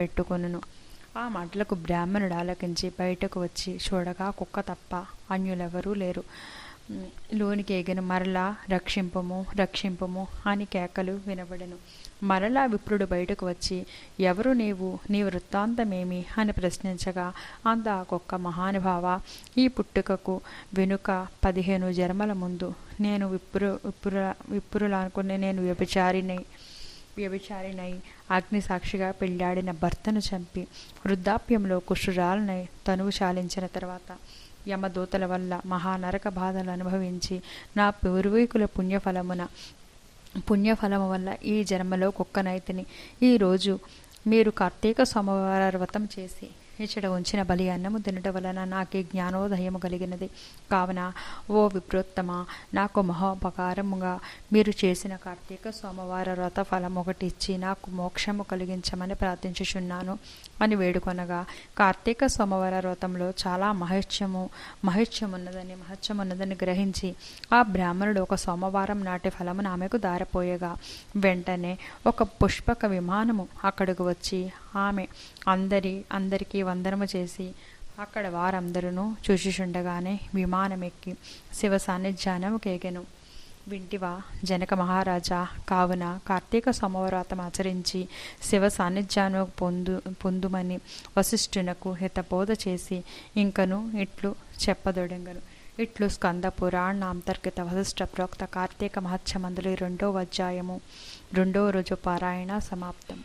పెట్టుకొనును. ఆ మాటలకు బ్రాహ్మణుడు ఆలకించి బయటకు వచ్చి చూడగా కుక్క తప్ప అన్యులెవరూ లేరు. లోనికి ఎగిన మరలా రక్షింపము రక్షింపము అని కేకలు వినబడెను. మరలా విప్రుడు బయటకు వచ్చి, ఎవరు నీవు, నీ వృత్తాంతమేమి అని ప్రశ్నించగా, అంత ఆ కుక్క, మహానుభావ, ఈ పుట్టుకకు వెనుక 15 జన్మల ముందు నేను విప్రులనుకునే నేను వ్యభిచారినై అగ్ని సాక్షిగా పెళ్ళాడిన భర్తను చంపి వృద్ధాప్యంలో కుష్ఠురాలనై తనువు చాలించిన తర్వాత యమదూతల వల్ల మహానరక బాధలు అనుభవించి నా పూర్వీకుల పుణ్యఫలము వల్ల ఈ జన్మలో కుక్కనైతిని. ఈరోజు మీరు కార్తీక సోమవార వ్రతం చేసి ఇచ్చట ఉంచిన బలి అన్నము తినట వలన నాకు జ్ఞానోదయము కలిగినది. కావున ఓ విప్రోత్తమ, నాకు మహోపకారముగా మీరు చేసిన కార్తీక సోమవార వ్రత ఫలం ఒకటి ఇచ్చి నాకు మోక్షము కలిగించమని ప్రార్థించుచున్నాను అని వేడుకొనగా, కార్తీక సోమవార వ్రతంలో చాలా మహత్యమున్నదని గ్రహించి ఆ బ్రాహ్మణుడు ఒక సోమవారం నాటి ఫలమును ఆమెకు దారపోయగా, వెంటనే ఒక పుష్పక విమానము అక్కడికి వచ్చి ఆమె అందరికీ వందనము చేసి అక్కడ వారందరూ చూచుచుండగానే విమానమెక్కి శివ సాన్నిధ్యానము కేగెను. వింటివా జనక మహారాజా, కావున కార్తీక సోమవ్రతం ఆచరించి శివ సాన్నిధ్యాను పొందుమని వశిష్ఠునకు హితబోధ చేసి ఇంకను ఇట్లు చెప్పదొడంగను. ఇట్లు స్కంద పురాణాంతర్గత వశిష్ఠ ప్రోక్త కార్తీక మహత్యమందులు 2వ అధ్యాయము 2వ రోజు పారాయణ సమాప్తం.